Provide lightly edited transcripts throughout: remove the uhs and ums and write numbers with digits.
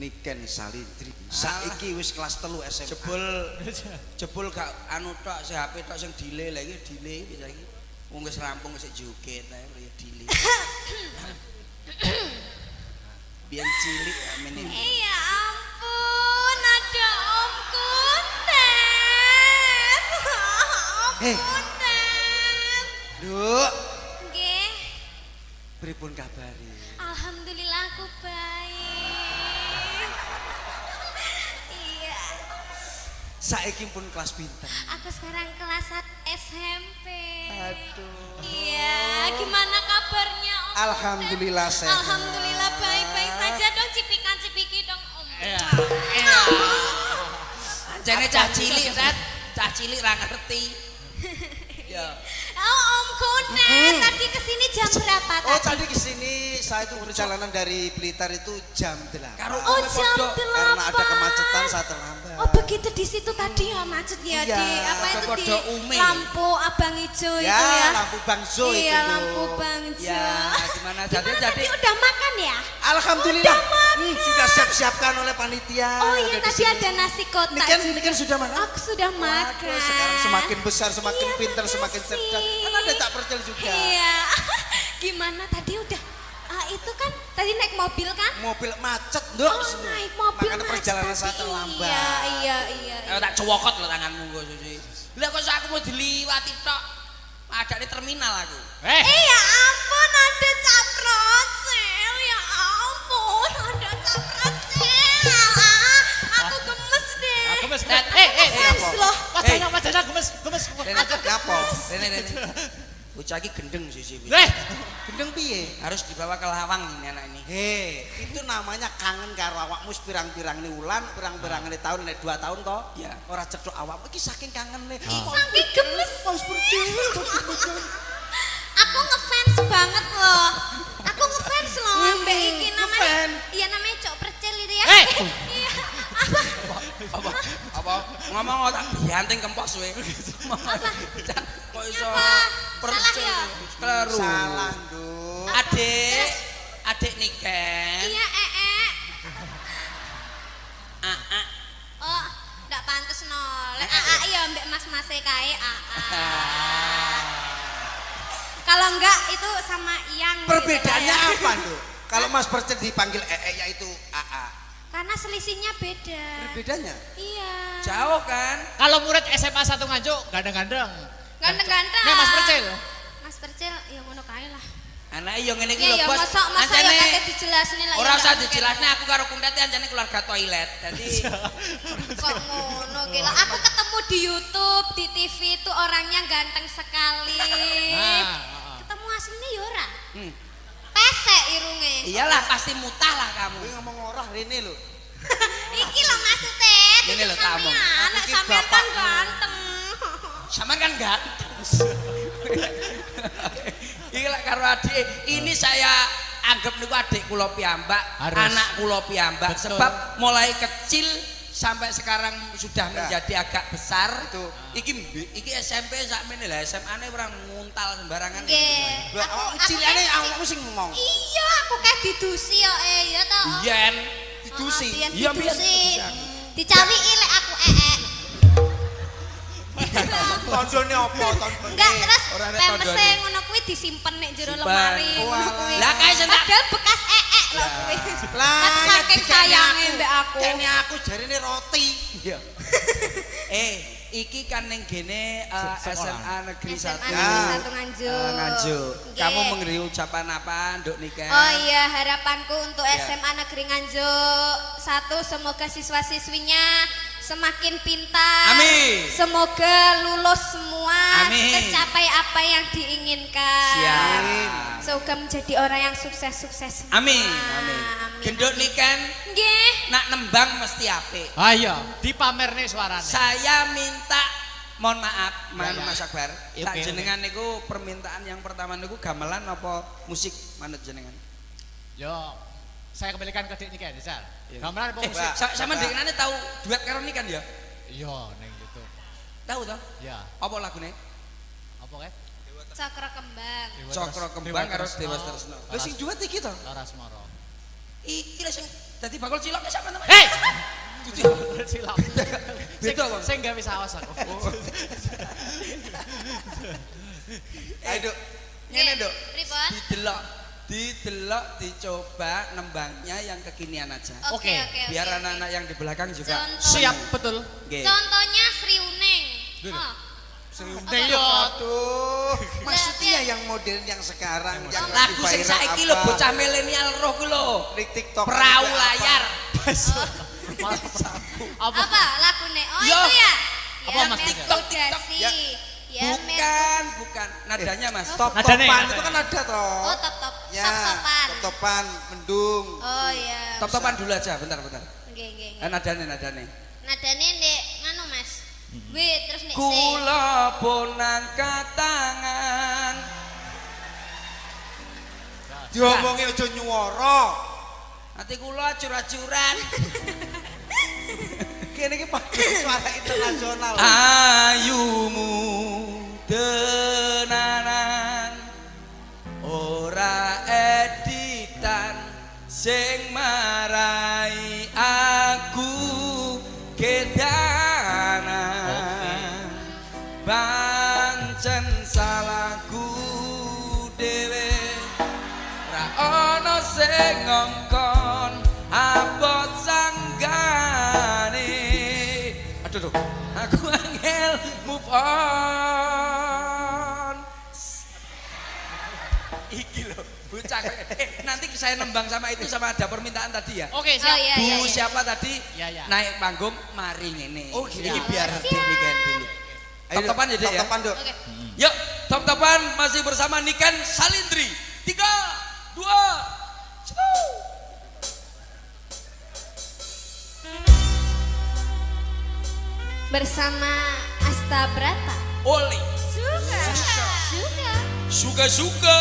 Niken Salindri. Saiki wis kelas 3 SMA. Jebul gak anu tok, si HP tok sing delay lha iki delay saiki. Wong wis rampung sik joget ae ya delay. Biyen cilik amene. Ya ampun, ada Om Kuntet. Hei. Kuntet. Nduk, Nggih. pripun kabare? Alhamdulillah aku baik. Iya. Saiki pun kelas pinten? Aku sekarang kelas 1 SMP. Aduh. Iya, gimana kabarnya Om? Alhamdulillah sehat. Alhamdulillah baik-baik saja dong, cipikan-cipiki dong Om. Iya. Anjene cah cilik, Tat. Cah cilik ra ngerti. Ya. Oh Om Kuntet, tadi kesini jam berapa tadi? Oh tadi kesini saya itu perjalanan dari Blitar itu jam 8. Oh jam 8. Karena ada kemacetan saya terlambat. Oh begitu di situ tadi ya macet ya Iya, di apa itu di Podo Umi. lampu abang hijau Ya, itu ya. lampu Bangjo itu. Iya loh. lampu Bangjo. Ya, gimana Gimana jadi tadi udah makan ya? Alhamdulillah. Udah makan. Sudah siap-siapkan oleh panitia. Oh iya Udah tadi di sini. ada nasi kotak. Ini kan sudah makan. Aku sudah makan. Waduh, sekarang semakin besar, semakin Iya, pintar, semakin makasih. cerdas. Kan ada tak percel juga. Iya. Gimana tadi udah itu kan tadi naik mobil kan? Mobil macet, Nduk. Oh, naik mobil Makanya macet perjalanan tadi. saya terlambat. Iya. Tak cowokot lho tanganmu kok Susi. Lah kok aku mau diliwati tok. Adane terminal aku. Ya ampun ada caprocel. Ya ampun ada caprocel. Aku gemes deh. Aku wis Gemes loh. Wajahnya gemes. Ngapo? Rene. Bocah iki gendeng sih. Gendeng piye? Harus dibawa ke lawang ini anak ini. Itu namanya kangen karo awakmu pirang-pirang ini wulan, pirang-pirang ini tahun, 2 tahun toh. Iya. Ora cedhok awakmu iki saking kangen nih. Saking gemes. Wis berdiri. Aku ngefans banget loh. Aku ngefans loh mbak iki namanya. Ngefans? Iya namanya Cok Percil itu ya. Iya. Apa? Ngomong tak dianting kempos we. Kok iso Salah ya? kleru. Salah, Nduk. Adik Niken. Iya Oh, ndak pantes no. Lek ya mbak mas-mase kae Kalau enggak itu sama Iyang. Perbedaannya gitu, apa, Nduk? Kalau Mas Percel dipanggil yaitu AA. Karena selisihnya beda. Bedanya? Iya. Jauh kan? Kalau murid SMA 1 Nganjuk gandeng-gandeng. Ganteng-ganteng. Nek Mas Percil. Mas Percil ya ngono kae lah. Anake yo ngene iki Iya lho, ya Bos. masa ya kate dijelasne lah. Ora usah dijelasne aku karo Kuntet anjane keluarga toilet. Dadi Kok ngono ki lah. Aku ketemu di YouTube, di TV itu orangnya ganteng sekali. Ketemu aslinya ya ora. Pesek irunge. iyalah pasti mutah lah kamu. Kuwi ngomong ora rene lho. Iki lho maksudnya. Ini lho tak omong. Anak sampean kan ganteng. Sampean kan ganteng. Iki lek karo adik, ini saya anggap niku adik kula piyambak, anak kula piyambak sebab mulai kecil sampai sekarang sudah menjadi agak besar itu iki SMP sakmene lah SMA-ne ora nguntal sembarangan Nggih. aku cilane awakmu sing ngomong Iya, aku kayak didusi ya ya ta. yen didusi iya didusi. Dicawiki lek aku tondone apa tondone Enggak, terus Ora nek pempese tondone. ngono kuwi disimpen nek jero Simpen. lemari ngono kuwi. Lah kae sing tak Padahal bekas lho kuwi. lah Tapi saking sayange mbek aku. kene aku jarine roti iya iki kan ning gene SMA Negeri 1 SMA Negeri 1 Nganjuk. Nganjuk. Nggih. Kamu memberi ucapan apa Nduk Nika? Oh iya, harapanku untuk Ya. SMA Negeri Nganjuk 1 semoga siswa-siswinya semakin pintar. Amin. Semoga lulus semua, Amin. tercapai apa yang diinginkan. Siap. Semoga menjadi orang yang sukses-sukses semua. Amin. Amin. Genduk nikan Nggih. nak nembang mesti apik. Ayo, dipamerne suarane. Saya minta mohon maaf, Ya, ya. Mas Akbar. Oke, Tak oke. jenengan niku permintaan yang pertama niku gamelan apa musik manut jenengan? Yo, saya kembalikan ke Dik Nika ya, Sal. Iya. Gamelan apa Eh, musik? sama denganane tahu duet karo nikan ya? Iya, neng gitu. Tahu toh? Ya, Apa lagune? apa kae? Cakra kembang. Cokro Kembang karo Dewa Tresno. Lha sing duet iki to? Laras Moro. Iki lho sing dadi bakul cilok sama teman. Hei! Cuci. Silap. Beda, Bang. Saya enggak bisa awas aku. Ayo, Duk. Ngene, Duk. Pripun? Didelok dicoba nembangnya yang kekinian aja. Oke, Oke. oke. Biar oke, anak-anak yang di belakang juga Contoh. Siap, betul. Nggih. Contohnya Sri Uning. Dulu. Oh. Neng yo. aduh maksudnya yang modern yang sekarang yang lagi Lagu sing viral saiki apa? lho bocah milenial roh ku lho. di TikTok Perahu apa? layar. Apa? Apa lagune? Oh Yo. itu ya. Apa, Ya Mas? TikTok, Dasi. ya. Ya Bukan nadanya Mas. top-topan Nadanya. itu kan ada toh Oh top-top. ya Sop-sopan. top-topan mendung Oh iya. Top-topan dulu aja, bentar. Nggih, nggih. Nadane. Nadane ndek nganu Mas. Wih, terus ndek C. Kula pun angkat tangan. diomongi aja nyuwara Ati kula acur-acuran. kene iki pakai suara internasional Ayumu tenanan ora editan sing marai aku kedanan pancen salahku dhewe ra ana sing ngongkon abot sanggane aduh aku angel move on iki lho bocah nanti saya nembang sama itu sama ada permintaan tadi ya Oke, Oh siap. iya Bu iya. iya. siapa tadi Ya, ya. naik panggung mari ngene Oh, gitu. ini biar Siap. demikian dulu top-topan ya Dek, ya top-topan Dok Oke. yuk top-topan masih bersama Niken Salindri 3 2 1 Bersama Asta Brata. Oli Suka. suka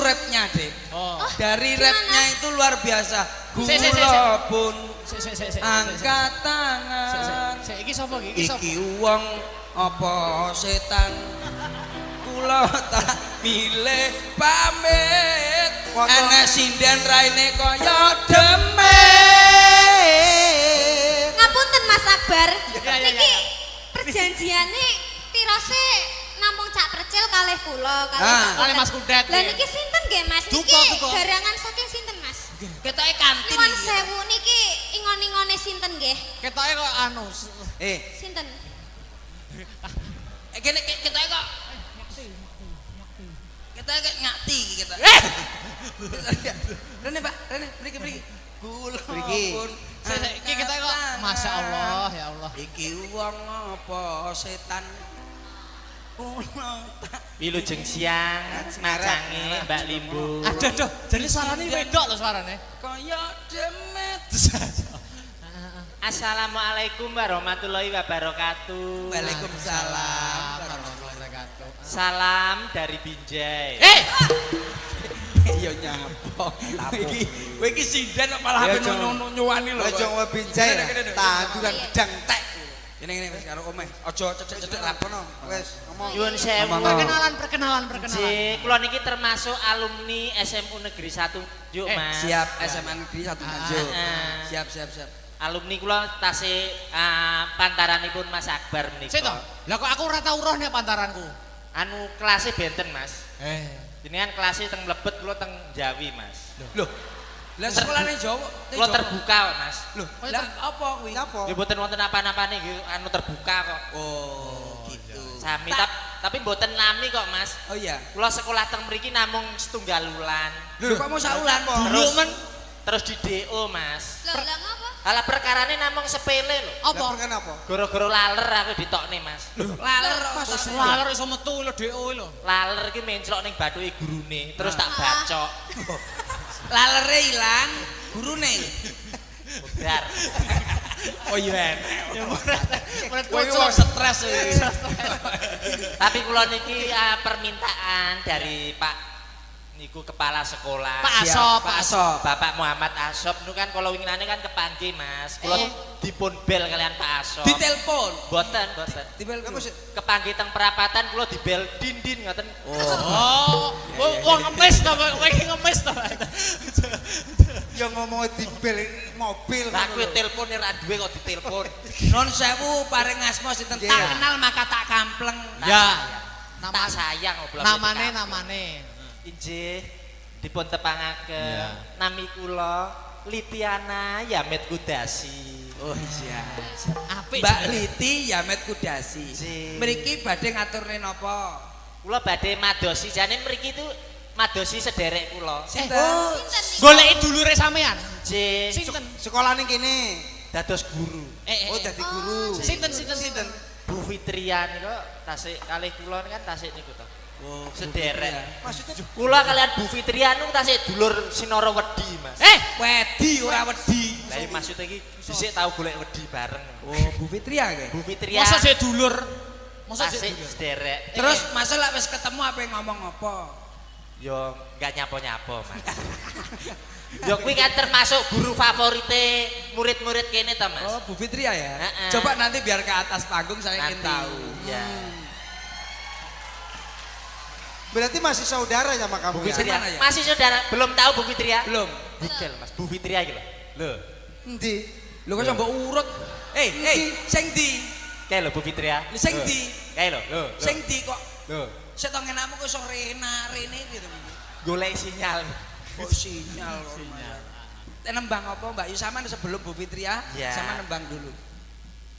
rapnya deh. Oh. Dari gimana? rapnya itu luar biasa. Se. Kula pun Se. angkat tangan. Iki sapa iki? Iki sapa? Iki wong apa setan? Kula tak milih pamit. Ana sinden raine kaya demit. Ngapunten Mas Akbar. Ya. Niki perjanjiane tirose namung Cak Percil kalih kula Kalih Mas Kudet. Lah niki sinten nggih Mas? Niki Duka. garangan saking sinten Mas? Ketoke kantin. Nuwun sewu niki ingon-ingone sinten nggih? Ketoke kok anu. Sinten? Kene ketoke kok kita ngati iki kita. Rene Pak, Rene mriki. Kula pun. Iki ketoke kok Masya Allah ya Allah. Iki wong apa setan? Wilujeng siang macange Mbak Limbu. Aduh, jadi suarane wedok lho suarane. Kaya demit. Assalamualaikum warahmatullahi wabarakatuh. Waalaikumsalam. Salam dari Binjai. Ya nyapa. Kowe iki sinden malah ape nyuwani lho. Aja ngombe binjai. Tanduran gedang tek. Ini wis karo omeh. Aja cecek-cecek lakono. Wis ngomong. Nyuwun sewu. Perkenalan. Ji, kula niki termasuk alumni SMU Negeri 1 Nganjuk, Mas. Siap SMA Negeri 1 Nganjuk. Siap. Alumni kula tasih pantaranipun Mas Akbar menika. Sik to. Lah kok aku ora tau roh nek pantaranku. Anu kelasé benten, Mas. Jenengan kelasé teng mlebet kula teng Jawi, Mas. Loh. Lah sekolahane Jawa. Kula terbuka kok, Mas. Loh, lah apa kuwi? Apa? Ya mboten wonten apa-apane nggih anu terbuka kok. Oh, gitu. Sami tapi mboten nami kok, Mas. Oh iya. Kula sekolah teng mriki namung setunggal wulan. Lho, kok mau saulan? Terus di DO, Mas. Lah ngapa? Ala perkarane namung sepele lho. Apa? Kenapa? Gara-gara laler aku ditokne, Mas. Laler Laler iso metu lho DO lho. Laler iki menclok ning bathuke gurune, terus tak bacok. lalere ilang, gurune. Budar. Oh iya enek. Kowe Kowe wong stres iki. Tapi kula niki permintaan dari Pak niku kepala sekolah. Pak Asop, Pak Asop. Bapak Muhammad Asop niku kan kala winginane kan kepanggih, Mas. Kula dipun bel kalian Pak Asop. Ditelepon. Boten. Dibel apa sih? Kepanggih teng perapatan kula dibel dindin ngoten. Oh, wong ngemis to, kowe iki ngemis to. Ya ngomong dibel mobil. Lah kuwi telepon ora duwe kok ditelepon. Non sewu paring asma sinten tak kenal maka tak kampleng. Ya. Tak sayang oblong. Namane. Injih dipun tepangaken nami kula Litiana Yamet Kudasi. Oh iya. Apik. Mbak Liti Yamet Kudasi. Nggih. Mriki badhe ngaturne napa? Kula badhe madosi jane mriki tu madosi sederek kula. Sinten? Sinten nih? Goleki dulure sampean. Nggih. Sinten? Sekolah ning kene. Dados guru. Oh, dadi guru. Sinten? Bu Fitria niku tasik kalih kula kan tasik niku to. Oh, Sederek. Maksudnya Kula kalian Bu Fitria niku tasik dulur Sinara Wedi, Mas. wedi ora wedi. Lah iki maksud iki dhisik tau golek wedi bareng. Oh, Bu Fitria nggih. Bu Fitria Masa sik dulur? Masa tasik sik dulur? sederek. Terus masalah wis ketemu apa ngomong apa? Yo enggak nyapo-nyapo, Mas. Yo kuwi kan termasuk guru favorite murid-murid kene to, Mas. Oh, Bu Fitria ya. Heeh. Coba nanti biar ke atas panggung saya ingin Nanti, tahu. Ya. berarti masih saudara sama kamu Bu ya? Fitria. Mana ya? Masih saudara belum tahu Bu Fitria? Belum. Bukel, Mas. Bu Fitria iki lho. Lho. Endi? Lho kok mbok urut. Sing ndi? Kae lho Bu Fitria. Sing ndi? Kae lho. Sing ndi kok Lho. sik to ngenakmu kok iso rene gitu. Golek sinyal. Kok sinyal. Nembang apa Mbak Yu sampean sebelum Bu Fitria Ya. sama nembang dulu.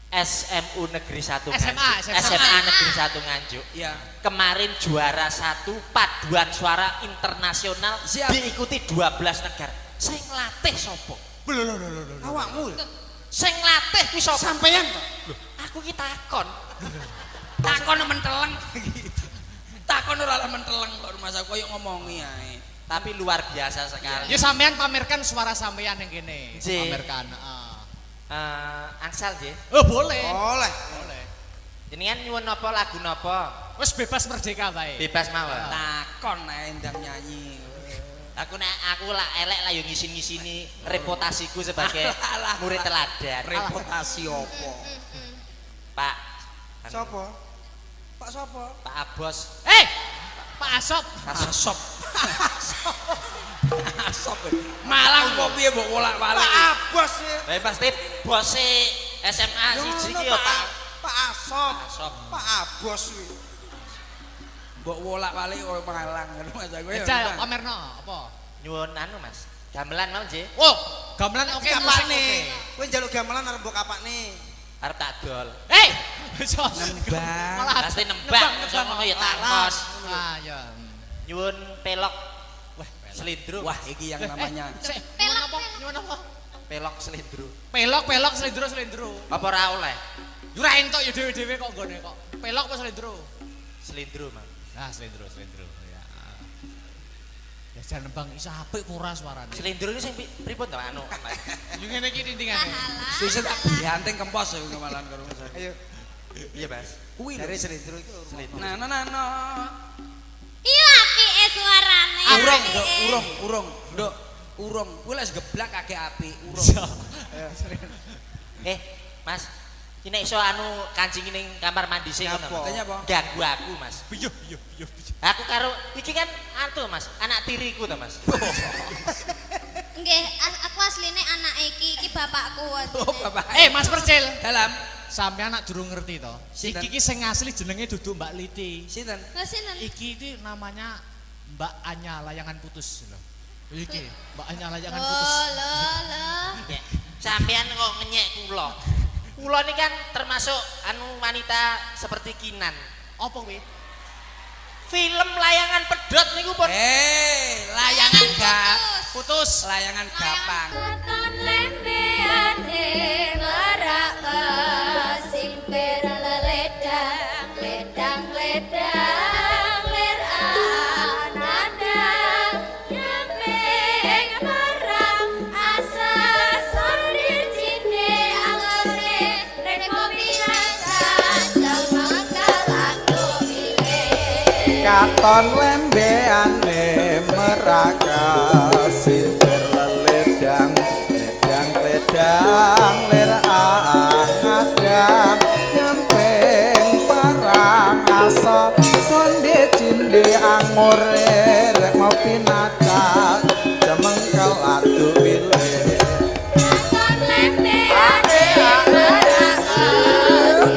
SMU Negeri 1 SMA. SMA Negeri 1 Nganjuk. Ya. Kemarin juara 1 paduan suara internasional Siap. diikuti 12 negara. Sing latih sapa? Awakmu. Sing latih kuwi sapa? Sampeyan kok. Aku ki takon. Takon menteleng. Takon ora menteleng kok rumah saya koyo ngomongi ae. Tapi luar biasa sekali. Ya sampean pamerkan suara sampean yang kene. Nggih. Pamerkan. Angsal nggih. Oh, boleh. Oleh. Jenengan nyuwun napa lagu napa? Wis bebas merdeka bae. Bebas mawon. Takon ae ndang nyanyi. Aku lah elek lah yo ngisin-ngisini reputasiku sebagai murid teladan. Reputasi opo? Pak. Sopo? Pak sopo? Pak Abos. Pak Asop. Asop. Asop. Malang kok piye mbok wolak-walik? Pak Abos ya. Lah pasti bose SMA siji ki yo Pak. Pak Asop. Asop. Pak Abos kuwi. Mbok wolak-walik kok Malang ngono Mas aku ya. Ejal pamerno apa? Nyuwun anu Mas. Gamelan mau nggih. Oh, gamelan oke musik Kapakne. oke. Kowe njaluk gamelan arep mbok kapakne. Arep tak dol. Nembang. Pasti nembang ngono ya takon. Ah ya. Nyuwun pelok. Wah, selindro. Wah, iki yang namanya Nyuwun apa? Pelok selindro. Pelok selindro. Apa ora oleh? Ora entuk ya dhewe-dhewe kok nggone kok. Pelok apa selindro? Selindro, Mang. Ah, selindro. Ya. Ya jan nembang iso apik ora suarane. Selindro ini sing pripun to anu? Yo ngene iki tintingane. susah tak dianting kempos ya kemalan karo Mas. Ayo. Iya, Mas. Kuwi Dari selindro iki. Nah. Iya apike suarane. Urung, apike. Nduk. Urung. Kuwi lek geblak kagek apik, urung. Mas, iki nek iso anu kancing ning kamar mandi sing ngono. Katanya apa? Ganggu aku, Mas. Iya. Aku karo iki kan antu, Mas, anak tiriku to, Mas. Nggih, aku asline anak iki bapakku. Oh, Bapak. Mas Percil. Dalam Sampeyan anak durung ngerti to. Sinten? Iki sing asli jenenge dudu Mbak Liti. sinten? Lah sinten? Iki iki namanya Mbak Anya layangan putus lho. Iki Mbak Anya layangan putus. Oh, lho. Ya, sampean kok ngenyek kula. Kula ini kan termasuk anu wanita seperti Kinan. Apa kuwi? Film Layangan Pedot niku pun Layangan Putus. layangan gapang. Katon lembean merak kesimper ledang ler anandang nyempeng marang asa sondir cinde angore rek mobil jam mangkalan domile. Katon lembeane meraka sinter ledang ler angadang nyempeng parang asa sonde cinde angore rek mau pinacak jemengkel adu pilih Katon lembean merak kesimper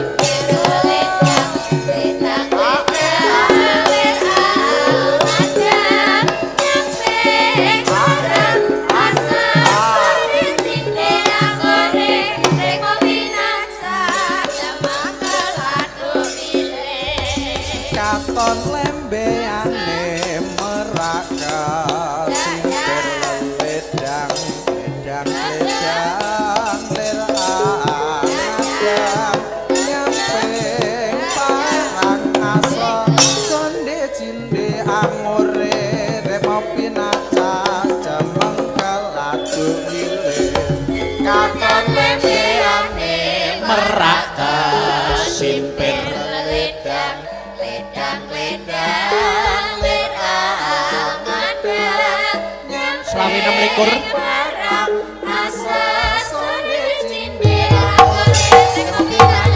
ledang ler anandang nyempeng marang asa sondir cinde angore rek mobil jam mangkalan domile. katon lembeane meraka sinter ledang ler angadang nyempeng parang asa sonde cinde angore rek mau pinacak jemengkel adu milih katon lembeane meraka sinter ledang ler angadang Selawi 26. parang asa sondir cinde angore rek mobilan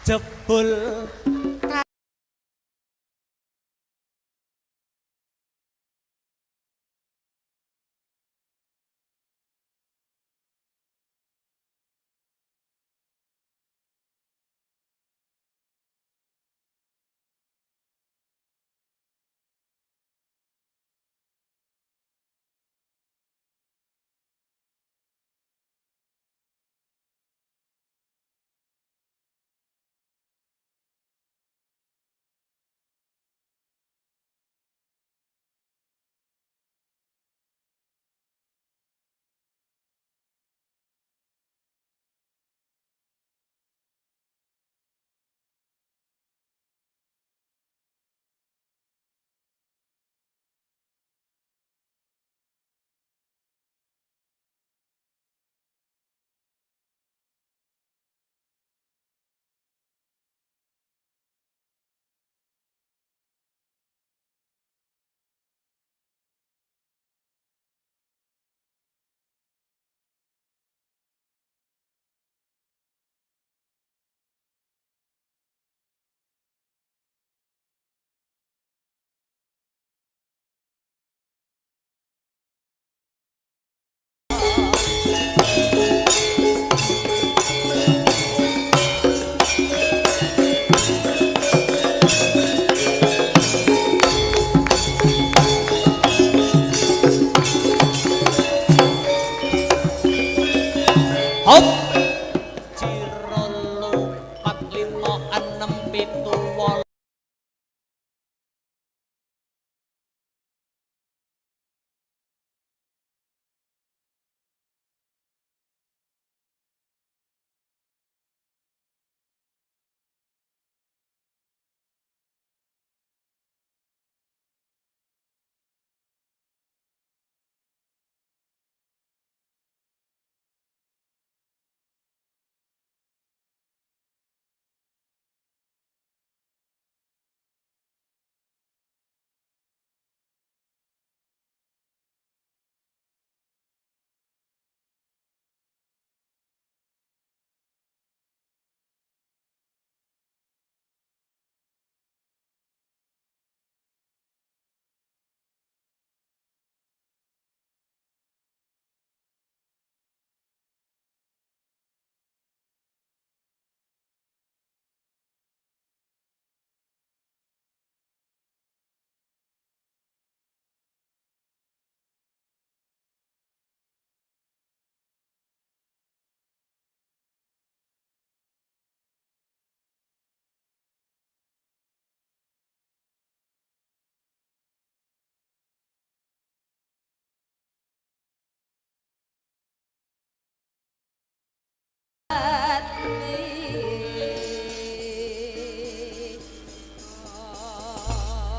jebul hop ciro lu 4 5 6 7 8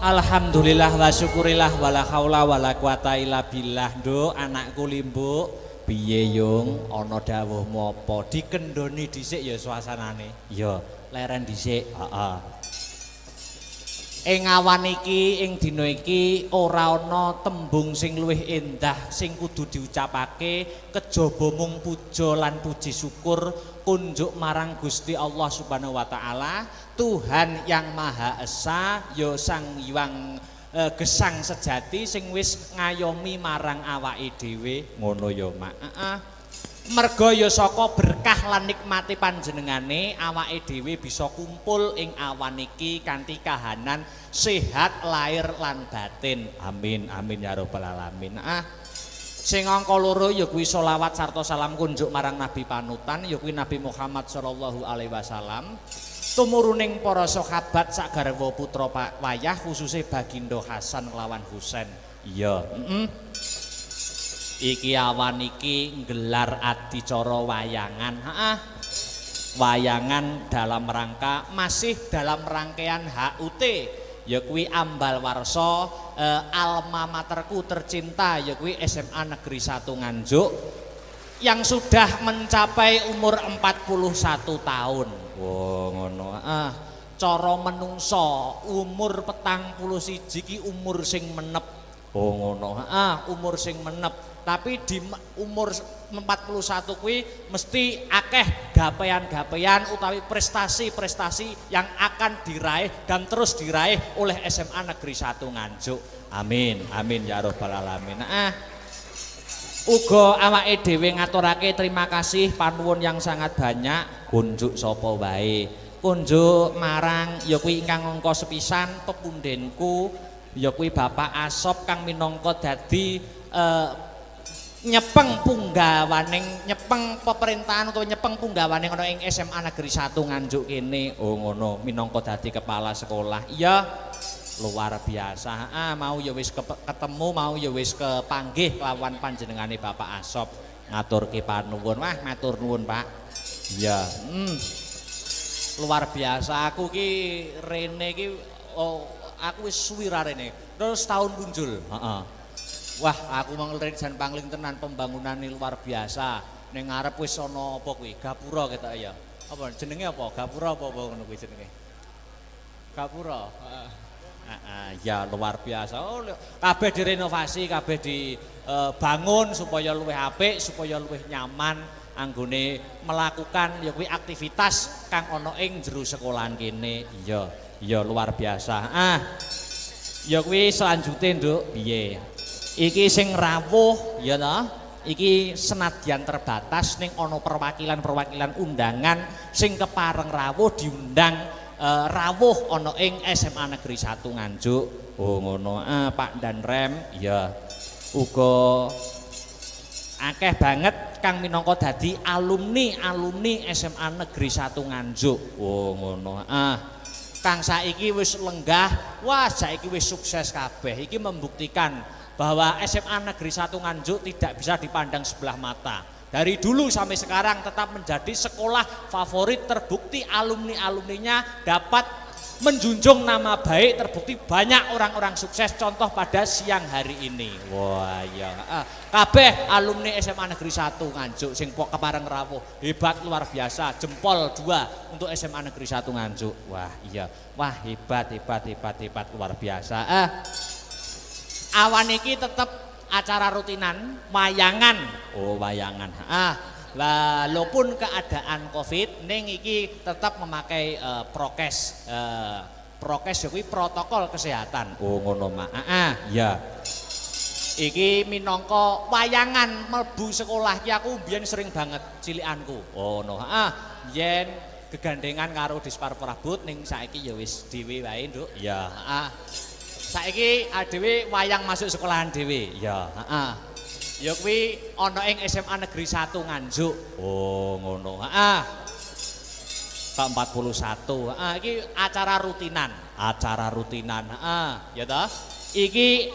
Alhamdulillah wa syukurillah wala haula wala quwata illa billah. Nduk anakku Limbuk, piye yung ana dawuhmu apa? Dikendhoni dhisik ya suasanane. Ya, leren dhisik. Heeh. Ing awan iki, ing dina iki ora ana tembung sing luwih endah sing kudu diucapake kejaba mung puja lan puji syukur kunjuk marang Gusti Allah Subhanahu wa taala, Tuhan yang Maha Esa, ya Sang Hyang Gesang sejati sing wis ngayomi marang awake dhewe. Ngono ya, Mak. Heeh. Merga ya saka berkah lan nikmati panjenengane awake dhewe bisa kumpul ing awan iki kanthi kahanan sehat lahir lan batin. Amin amin ya rabbal alamin. Sing angka loro ya kuwi selawat sarta salam kunjuk marang Nabi panutan ya kuwi Nabi Muhammad sallallahu alaihi wasallam. Tumuruning para sahabat sak garwa putra wayah khususé Bagindo Hasan lawan Husain. Iya, iki awan iki nggelar adicara wayangan. Wayangan dalam rangka masih dalam rangkaian HUT, ya kuwi ambal warsa alma materku tercinta, ya kuwi SMA Negeri 1 Nganjuk yang sudah mencapai umur 41 tahun. Wah, ngono. Cara menungso umur 41 iki umur sing menep. Oh ngono. Umur sing menep. Tapi di umur 41 kuwi mesti akeh gapean-gapean utawi prestasi-prestasi yang akan diraih dan terus diraih oleh SMA Negeri 1 Nganjuk. Amin, amin ya robbal alamin. Uga awake dhewe ngaturake terima kasih panuwun yang sangat banyak kunjuk sapa wae. Kunjuk marang ya kuwi ingkang angka sepisan pepundenku ya kuwi Bapak Asop kang minangka dadi nyepeng punggawaning nyepeng pemerintahan utawa nyepeng punggawaning ana ing SMA Negeri 1 Nganjuk kene. Oh ngono, minangka dadi kepala sekolah. Iya, luar biasa. Mau ya wis ketemu, mau ya wis kepanggih lawan panjenengane Bapak Asop ngaturke panuwun. Wah, matur nuwun, Pak. Iya, luar biasa. Aku ki rene ki aku wis suwi rene. Terus tahun muncul. Wah, aku manglen jan pangling tenan pembangunane luar biasa. Ning ngarep wis ana apa kuwi? Gapura ketok ya. Apa jenenge apa? Gapura apa ngono kuwi jenenge? Gapura. Ya luar biasa. Kabeh direnovasi, kabeh dibangun supaya luwih apik, supaya luwih nyaman anggone melakukan ya kuwi aktivitas kang ana ing jero sekolahan kene. Iya luar biasa. Ya kuwi selanjutnya Nduk, piye? Iki sing rawuh ya ta? Iki senadyan terbatas ning ana perwakilan-perwakilan undangan sing kepareng rawuh diundang rawuh ana ing SMA Negeri 1 Nganjuk. Oh ngono. Pak dan Rem ya uga akeh banget kang minangka dadi alumni SMA Negeri 1 Nganjuk. Oh ngono. Kang saiki wis lenggah, wah saiki wis sukses kabeh. Iki membuktikan bahwa SMA Negeri 1 Nganjuk tidak bisa dipandang sebelah mata. Dari dulu sampai sekarang tetap menjadi sekolah favorit, terbukti alumni-alumninya dapat menjunjung nama baik, terbukti banyak orang-orang sukses contoh pada siang hari ini. Wah iya, kabeh alumni SMA Negeri 1 Nganjuk sing kepareng rawuh hebat luar biasa, jempol 2 untuk SMA Negeri 1 Nganjuk. Wah iya, wah hebat luar biasa. Awan iki tetep acara rutinan wayangan. Oh wayangan. Walaupun keadaan Covid ning iki tetap memakai prokes. Prokes kuwi protokol kesehatan. Oh ngono Mak. Ya. Iki minangka wayangan mlebu sekolah ki aku mbiyen sering banget cilikanku. Oh no. Yen gegandengan karo Dispar Prabot ning saiki ya wis dhewe wae, Nduk. Ya, saiki dhewe wayang masuk sekolahan dhewe. Ya, ya kuwi ana ing SMA Negeri 1 Nganjuk. Oh, ngono. Ke-41. Iki acara rutinan. Ya toh? Iki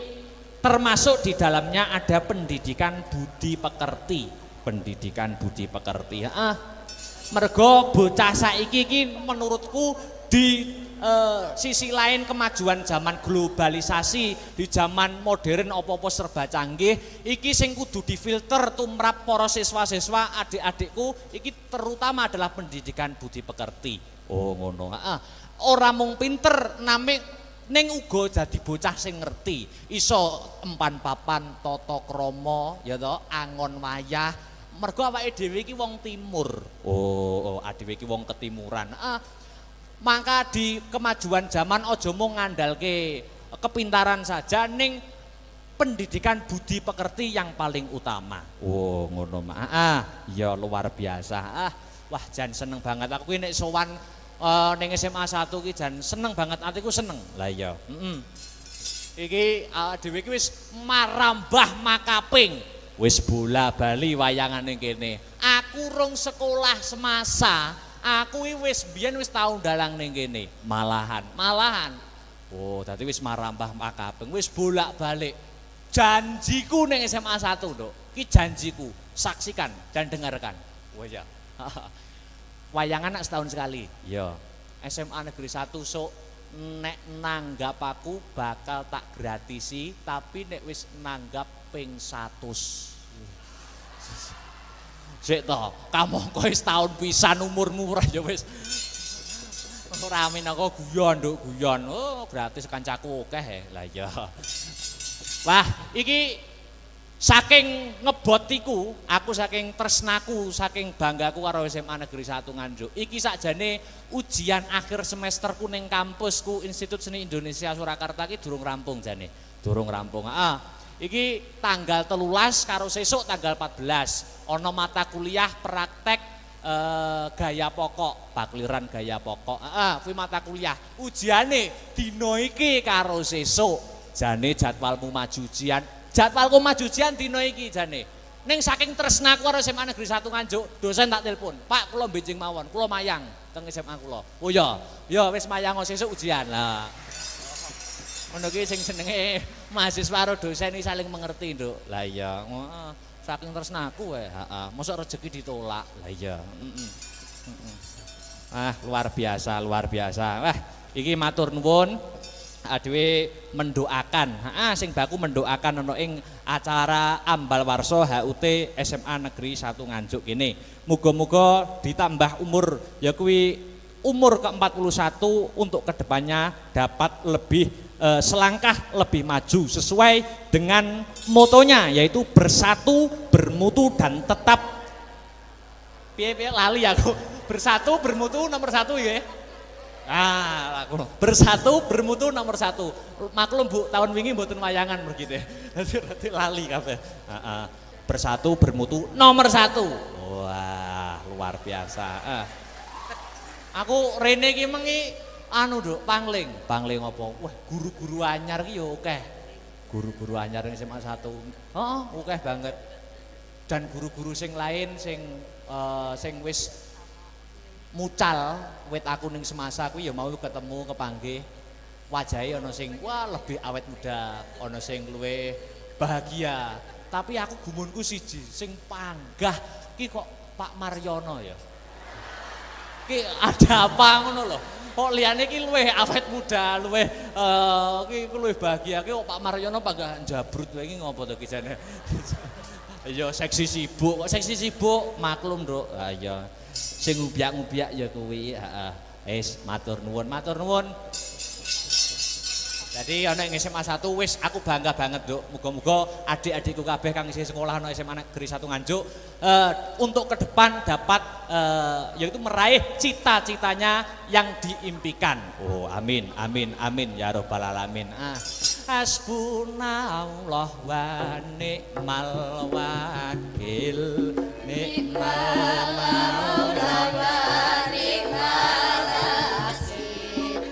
termasuk di dalamnya ada pendidikan budi pekerti. Mergo bocah saiki iki menurutku di sisi lain kemajuan zaman globalisasi, di zaman modern apa-apa serba canggih, iki sing kudu difilter tumrap para siswa-siswa adik-adikku iki terutama adalah pendidikan budi pekerti. Oh ngono. Ora mung pinter name ning uga dadi bocah sing ngerti, iso empan papan tata krama ya to, angon wayah. Mergo awake dhewe iki wong timur. Oh, dhewe iki wong ketimuran. Maka di kemajuan zaman aja mung ngandalke kepintaran saja ning pendidikan budi pekerti yang paling utama. Oh, ngono Mak. Ya luar biasa. Wah, jan seneng banget aku nek sowan ning SMA 1 ki jan seneng banget, atiku seneng. Lah iya. Iki dhewe iki wis marambah makaping. Wis bola bali wayangan ning kene. Aku rung sekolah semasa. Aku wis biyen wis tau dalang ning kene. Malahan. Oh, dadi wis marambah makaping, wis bolak-balik. Janjiku ning SMA 1, Nduk. Ki janjiku. Saksikan dan dengarkan. Oh ya. Wayangan setahun sekali. Ya. SMA Negeri 1 sok nek nanggap aku bakal tak gratisi, tapi nek wis nanggap ping 100. Sik to, kamangka wis taun pisan umurmu ora ya wis. Ora amin aku guyon, Nduk, guyon. Oh, gratis kancaku akeh. Lah iya. Wah, iki saking ngebotiku, aku saking tresnaku, saking banggaku karo SMA Negeri 1 Nganjuk. Iki sakjane ujian akhir semesterku ning kampusku Institut Seni Indonesia Surakarta iki durung rampung jane. Durung rampung. Iki tanggal 13 karo sesuk tanggal 14 ana mata kuliah praktek gaya pokok, pakliran gaya pokok. Kuwi mata kuliah. Ujiane dina iki karo sesuk. Jane jadwalmu maju ujian. Jadwalku maju ujian dina iki jane. Ning saking tresnaku karo SMA Negeri 1 Nganjuk, dosen tak telepon. Pak, kula benjing mawon, kula mayang teng SMA kula. Oh ya, ya wis mayang sesuk ujian. Lah. Ngono ki sing jenenge mahasiswa karo dosen iki saling mengerti, Nduk. Lah iya, saking tresnaku wae, heeh. Mosok rezeki ditolak. Lah iya, luar biasa, luar biasa. Wah, iki matur nuwun. Adewe mendoakan, sing baku mendoakan ana ing acara ambal warsa HUT SMA Negeri 1 Nganjuk kene. Muga-muga ditambah umur ya kuwi umur ke-41 untuk kedepannya dapat lebih selangkah lebih maju sesuai dengan motonya yaitu bersatu, bermutu dan tetap piye-piye lali aku. Bersatu, bermutu nomor 1 ya. Bersatu bermutu nomor 1. Maklum Bu, tahun wingi mboten wayangan begitu ya. Dadi lali kabeh. Bersatu bermutu nomor 1. Wah, luar biasa. Aku rene iki mengi Nduk, pangling. Pangling apa? Wah, guru-guru anyar ki yo akeh. Guru-guru anyar ning SMA 1. Heeh, akeh banget. Dan guru-guru sing lain sing wis mucal wit aku ning semasa aku ya mau ketemu kepanggih wajahe ana sing wah lebih awet muda, ana sing luwih bahagia. Tapi aku gumunku siji, sing panggah ki kok Pak Maryono ya. Ki ada apa ngono lho. Kok liyane ki luwih awet muda, luwih ki luwih bahagia ki kok Pak Maryono panggah jabrut wae iki ngopo to ki jane. Ya seksi sibuk, kok seksi sibuk maklum, Nduk. Ha iya. Sing ngubiak-ngubiak ya kuwi, heeh. Wis matur nuwun, matur nuwun. Jadi ana ing SMA 1 wis aku bangga banget, Nduk. Muga-muga adik-adikku kabeh kang isih sekolah ana SMA Negeri 1 Nganjuk untuk ke depan dapat yaitu meraih cita-citanya yang diimpikan. Oh, amin, amin, amin ya rabbal alamin. Hasbunallah wa ni'mal wakil, ni'mal maula wa ni'mal nasir.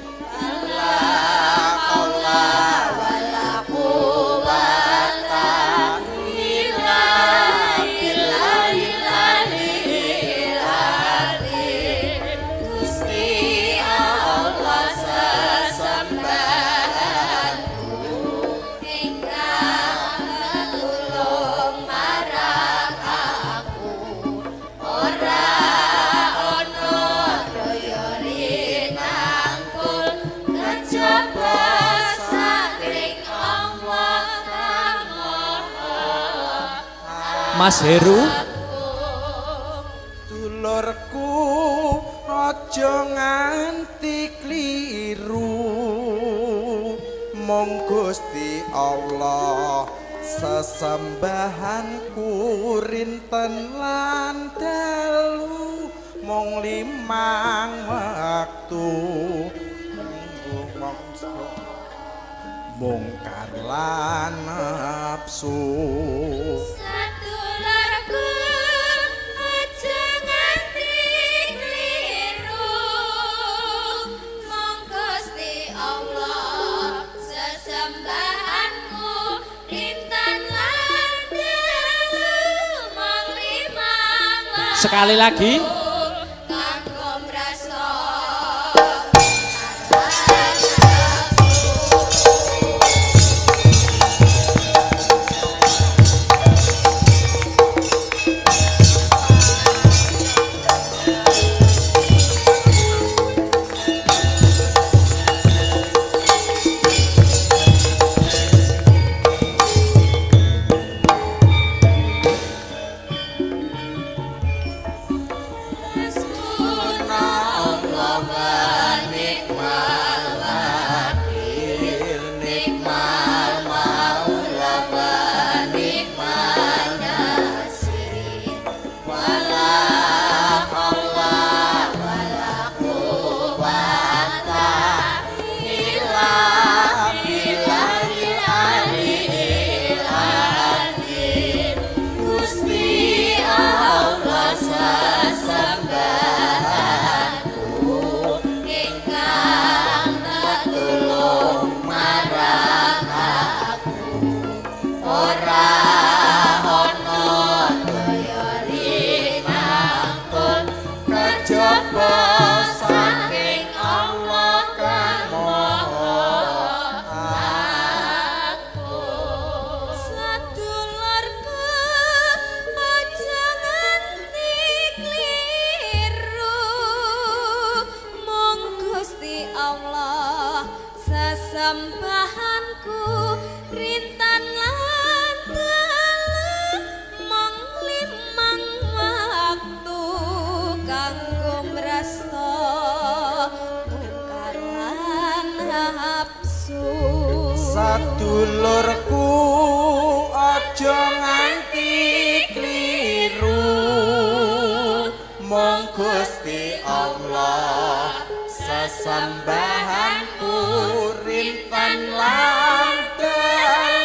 Mas Heru, dulurku aja nganti kliru, mong Gusti Allah sesembahanku rinten lan dalu, mong 5 waktu minggu mongso mungkar lan nafsu. Sekali lagi. kejaba saking Allah kang maha Sedulurku aja nganti kliru mung Gusti Allah sesembahanku rintan lan dalu mung limang waktu kanggo mrasta mungkar lan nafsu sadulurku aja nganti kliru mung Gusti Allah sesembahanku rintan lan dalu